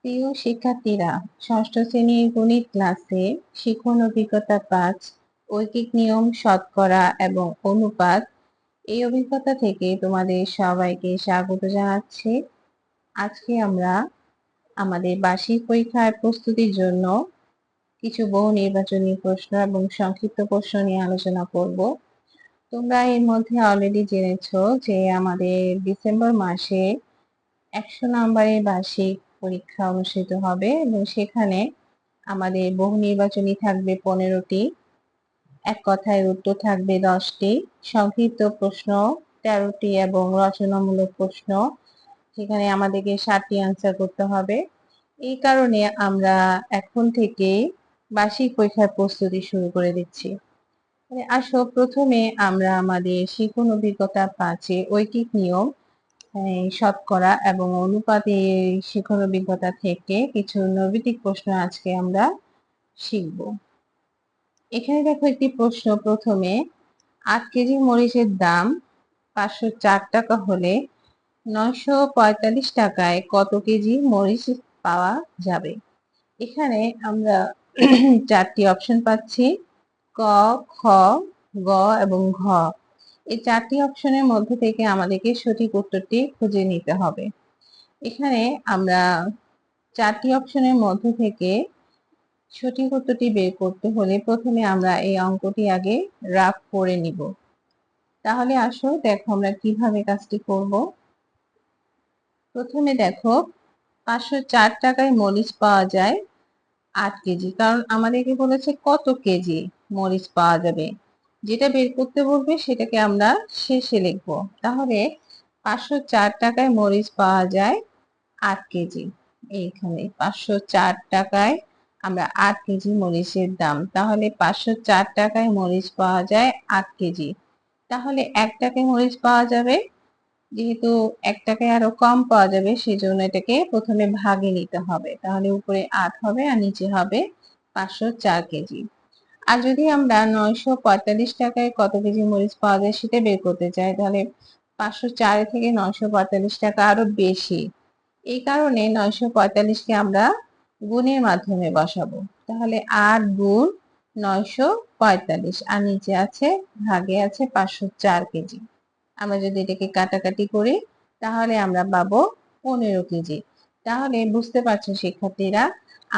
প্রিয় শিক্ষার্থীরা, ষষ্ঠ শ্রেণীর গণিত ক্লাসে শিখন অভিজ্ঞতা 5 ঐকিক নিয়ম, শতকরা এবং অনুপাত এই অভিজ্ঞতা থেকে তোমাদের সবাইকে স্বাগত জানাচ্ছি। আজকে আমরা আমাদের বার্ষিক পরীক্ষার প্রস্তুতির জন্য কিছু বহু নির্বাচনী প্রশ্ন এবং সংক্ষিপ্ত প্রশ্ন নিয়ে আলোচনা করব। তোমরা এর মধ্যে অলরেডি জেনেছো যে আমাদের ডিসেম্বর মাসে 100 নম্বরের বার্ষিক পরীক্ষা অনুষ্ঠিত হবে এবং সেখানে আমাদের বহু নির্বাচনী থাকবে 15টি, এক কথায় উত্তর থাকবে 10টি, সংক্ষিপ্ত প্রশ্ন 13টি এবং রচনামূলক প্রশ্ন সেখানে আমাদেরকে 7টি আনসার করতে হবে। এই কারণে আমরা এখন থেকে বার্ষিক পরীক্ষার প্রস্তুতি শুরু করে দিচ্ছি। আসো প্রথমে আমরা আমাদের শিখন অভিজ্ঞতা 5 ঐকিক নিয়ম, শতকরা এবং অনুপাতে শিখন অভিজ্ঞতা থেকে কিছু নৈবেদিক প্রশ্ন আজকে আমরা শিখব। এখানে দেখো একটি প্রশ্ন। প্রথমে 8 কেজি মরিচের দাম 504 টাকা হলে 945 টাকায় কত কেজি মরিচ পাওয়া যাবে? এখানে আমরা 4টি অপশন পাচ্ছি, ক, খ, গ এবং ঘ। এই 4টি অপশনের মধ্যে থেকে আমাদেরকে সঠিক উত্তরটি খুঁজে নিতে হবে। এখানে আমরা 4টি অপশনের মধ্যে থেকে সঠিক উত্তরটি বের করতে হলে প্রথমে আমরা এই অঙ্কটি আগে রাফ করে নিব। তাহলে আসো দেখো আমরা কিভাবে কাজটি করব। প্রথমে দেখো 504 টাকায় মরিচ পাওয়া যায় 8 কেজি, কারণ আমাদেরকে বলেছে কত কেজি মরিচ পাওয়া যাবে। যেটা বের করতে বলবে সেটাকে আমরা শেষে লিখব। তাহলে 504 টাকায় মরিচ পাওয়া যায় 8 কেজি। এইখানে 504 টাকায় আমরা 8 কেজি মরিচের দাম, তাহলে 504 টাকায় মরিচ পাওয়া যায় 8 কেজি। তাহলে 1 টাকায় মরিচ পাওয়া যাবে, যেহেতু 1 টাকায় আরো কম পাওয়া যাবে সেজন্য এটাকে প্রথমে ভাগে নিতে হবে। তাহলে উপরে 8 হবে আর নিচে হবে 504 কেজি। আর যদি আমরা 945 টাকায় কত কেজি মরিচ পাওয়া যায় সেটা বের করতে চাই, তাহলে 504 থেকে 945 টাকা আরো বেশি। এই কারণে 945কে আমরা গুণের মাধ্যমে বসাবো। তাহলে 8 গুণ 945 আর নিচে আছে ভাগে আছে 504 কেজি। আমরা যদি এটাকে কাটাকাটি করি তাহলে আমরা পাবো 15 কেজি। তাহলে বুঝতে পারছো শিক্ষার্থীরা,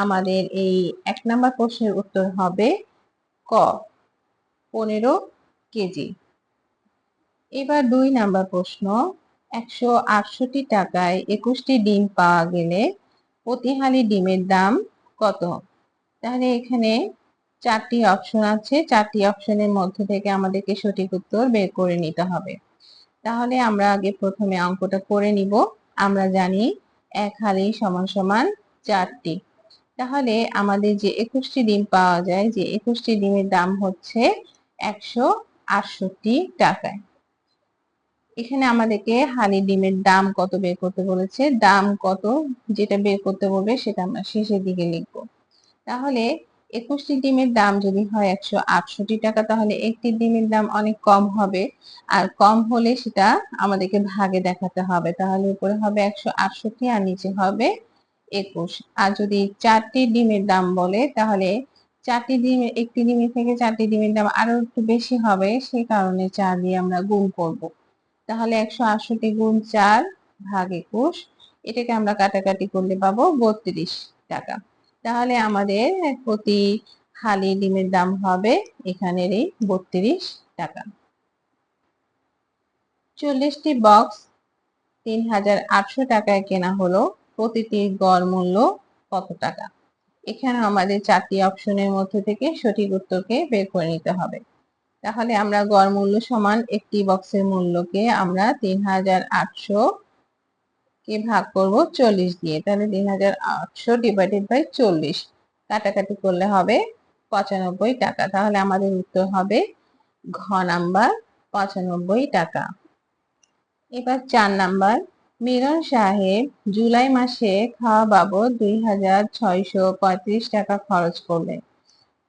আমাদের এই 1 নাম্বার প্রশ্নের উত্তর হবে ক, 15 কেজি। এবার 2 নাম্বার প্রশ্ন, 168 টাকায় 21টি ডিম পাওয়া গেলে প্রতি হালি ডিমের দাম কত? তাহলে এখানে 4টি অপশন আছে, 4টি অপশনের মধ্যে থেকে আমাদেরকে সঠিক উত্তর বের করে নিতে হবে। তাহলে আমরা আগে প্রথমে অঙ্কটা করে নিব। আমরা জানি 1 হালি সমান সমান 4টি। তাহলে আমাদের যে 21টি ডিম পাওয়া যায়, যে 21টি ডিমের দাম হচ্ছে 168 টাকায়। এখানে আমাদেরকে হালি ডিমের দাম কত বের করতে বলেছে, দাম কত যেটা বের করতে বলবে সেটা আমরা শেষের দিকে লিখব। তাহলে 21টি ডিমের দাম যদি হয় 168 টাকা, তাহলে একটি ডিমের দাম অনেক কম হবে, আর কম হলে সেটা আমাদেরকে ভাগে দেখাতে হবে। তাহলে উপরে হবে 168 আর নিচে হবে 21। আর যদি 4টি ডিমের দাম বলে তাহলে 4টি ডিম, একটি ডিমের থেকে 4টি ডিমের দাম আরো একটু বেশি হবে, সেই কারণে 4 দিয়ে আমরা গুণ করব। তাহলে 168 গুণ 4 ভাগ 21, এটাকে আমরা কাটাকাটি করলে পাবো 32 টাকা। তাহলে আমাদের প্রতি হালি ডিমের দাম হবে এখানের এই 32 টাকা। 40টি বক্স 3800 টাকায় কেনা হলো, প্রতিটির গড় মূল্য কত টাকা? এখানে আমাদের 4টি অপশনের মধ্যে থেকে সঠিক উত্তরকে বের করে নিতে হবে। তাহলে আমরা গড় মূল্য সমান একটি বক্সের মূল্যকে আমরা 3800 কে ভাগ করব 40 দিয়ে, তাহলে 3800 ডিভাইডেড বাই 40 কাটাকাটি করলে হবে 95 টাকা। তাহলে আমাদের উত্তর হবে ঘ নাম্বার 95 টাকা। এবার 4 নাম্বার, মিলন সাহেব জুলাই মাসে খাওয়া বাবদ 2635 টাকা খরচ করলেন,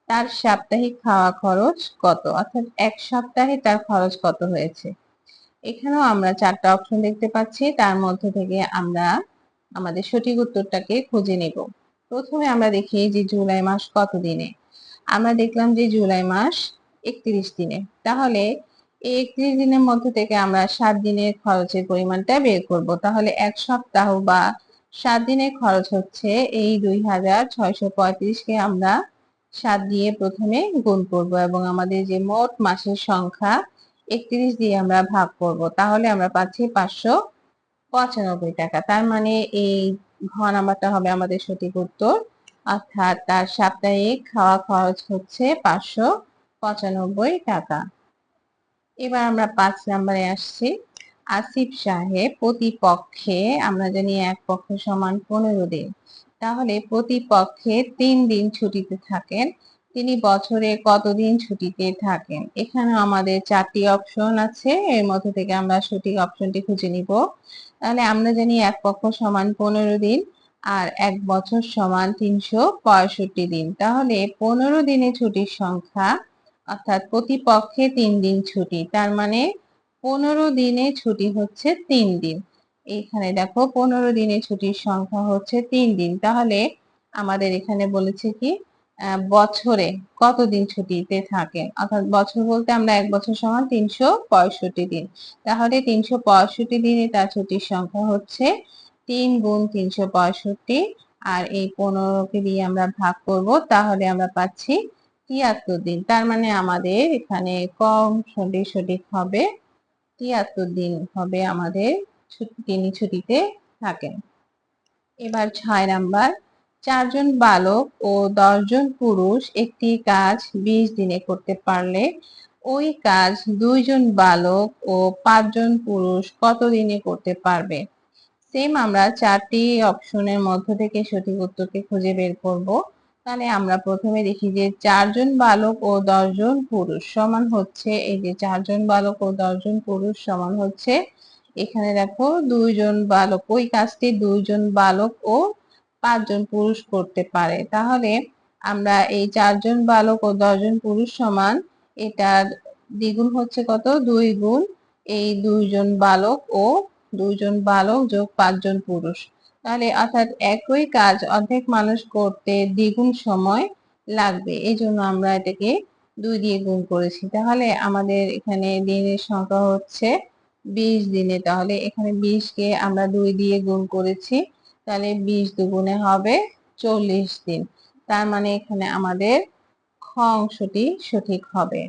তার সাপ্তাহিক খাওয়া খরচ কত? অর্থাৎ এক সপ্তাহে তার খরচ কত হয়েছে। এখানেও আমরা 4টা অপশন দেখতে পাচ্ছি, তার মধ্যে থেকে আমরা আমাদের সঠিক উত্তরটাকে খুঁজে নেব। প্রথমে আমরা দেখি যে জুলাই মাস কত দিনে। আমরা দেখলাম যে জুলাই মাস 31 দিনে। তাহলে এই 31 দিনের মধ্যে থেকে আমরা 7 দিনের খরচের পরিমাণটা বের করব। তাহলে 1 সপ্তাহ বা 7 দিনের খরচ হচ্ছে এই 2635 কে আমরা 7 দিয়ে প্রথমে গুণ করব এবং আমাদের যে মোট মাসের সংখ্যা 31 দিয়ে আমরা ভাগ করব। তাহলে আমরা পাচ্ছি 595 টাকা। তার মানে এই ঘ নাম্বারটা হবে আমাদের সঠিক উত্তর। অর্থাৎ তার সাপ্তাহিক খাওয়া খরচ হচ্ছে 595 টাকা। এবার আমরা 5 নাম্বারে আসছি। আসিফ সাহেব প্রতিপক্ষে, আমরা জানি এক পক্ষ সমান 15 দিন, তাহলে প্রতিপক্ষে 3 দিন ছুটিতে থাকেন। তিনি বছরে কতদিন ছুটিতে থাকেন? এখানে আমাদের 4টি অপশন আছে, এর মধ্যে থেকে আমরা সঠিক অপশনটি খুঁজে নিব। তাহলে আমরা জানি এক পক্ষ সমান 15 দিন আর এক বছর সমান 365 দিন। তাহলে 15 দিনের ছুটির সংখ্যা, অর্থাৎ প্রতিপক্ষে 3 দিন ছুটি, তার মানে 15 দিনে ছুটি হচ্ছে 3 দিন। এখানে দেখো 15 দিনের ছুটির সংখ্যা হচ্ছে 3 দিন। তাহলে আমাদের এখানে বলেছে কি বছরে কতদিন ছুটিতে থাকে, অর্থাৎ বছর বলতে আমরা এক বছর সমান 365 দিন। তাহলে 365 দিনে তার ছুটির সংখ্যা হচ্ছে 3 গুণ 365, আর এই 15কে দিয়ে আমরা ভাগ করব, তাহলে আমরা পাচ্ছি 73 দিন। তার মানে আমাদের এখানে কম সঠিক হবে 73 দিন হবে আমাদের তিনি ছুটিতে থাকেন। এবার 6 নাম্বার, 4 জন বালক ও 10 জন পুরুষ একটি কাজ 20 দিনে করতে পারলে ওই কাজ 2 জন বালক ও 5 জন পুরুষ কত দিনে করতে পারবে? সেম আমরা 4টি অপশনের মধ্য থেকে সঠিক উত্তরকে খুঁজে বের করব। তাহলে আমরা প্রথমে দেখি যে 4 জন বালক ও 10 জন পুরুষ সমান হচ্ছে, এই যে 4 জন বালক ও 10 জন পুরুষ সমান হচ্ছে, এখানে দেখো 2 জন বালক, ওই কাজটি 2 জন বালক ও 5 জন পুরুষ করতে পারে। তাহলে আমরা এই 4 জন বালক ও 10 জন পুরুষ সমান, এটার দ্বিগুণ হচ্ছে কত, 2 গুণ এই 2 জন বালক ও 2 জন বালক যোগ 5 জন পুরুষ। তাহলে অর্থাৎ একই কাজ অর্ধেক মানুষ করতে দ্বিগুণ সময় লাগবে, এই জন্য আমরা এটাকে 2 দিয়ে গুণ করেছি। তাহলে আমাদের এখানে দিনের সংখ্যা হচ্ছে 20 দিনে। তাহলে এখানে 20 কে আমরা 2 দিয়ে গুণ করেছি, তাহলে 20 দুগুণে হবে 40 দিন। তার মানে এখানে আমাদের খ অংশটি সঠিক হবে।